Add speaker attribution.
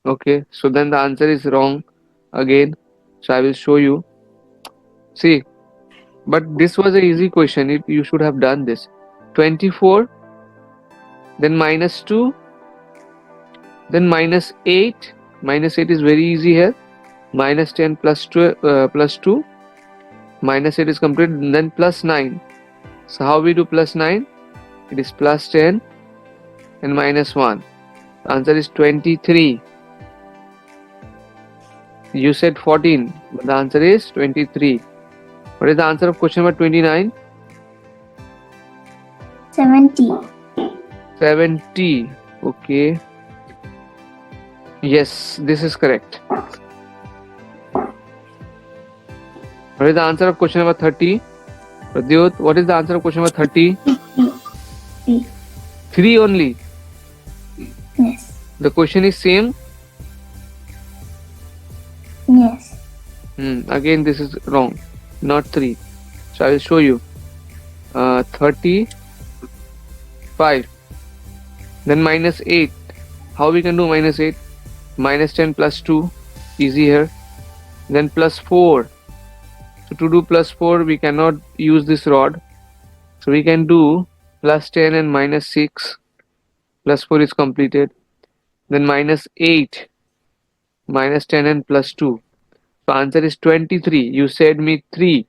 Speaker 1: Okay, so then the answer is wrong again. So I will show you. See, but this was a easy question. You should have done this. 24, then minus 2, then minus 8. Minus 8 is very easy here. Minus 10 plus 2. Minus 8 is complete. Then plus 9. So how we do plus 9? It is plus 10 and minus 1. The answer is 23. You said 14, but the answer is 23. What is the answer of question number 29?
Speaker 2: 70.
Speaker 1: 70. Okay. Yes, this is correct. What is the answer of question number 30? Pradyut, what is the answer of question number 30?
Speaker 2: 3.
Speaker 1: 3 only.
Speaker 2: Yes.
Speaker 1: The question is same.
Speaker 2: Yes.
Speaker 1: Again, this is wrong. Not 3. So I will show you. 35. Then minus 8. How we can do minus 8? Minus 10 plus 2. Easy here. Then plus 4. So to do plus 4, we cannot use this rod. So we can do plus 10 and minus 6. Plus 4 is completed. Then minus 8. Minus 10 and plus 2. So answer is 23. You said me 3.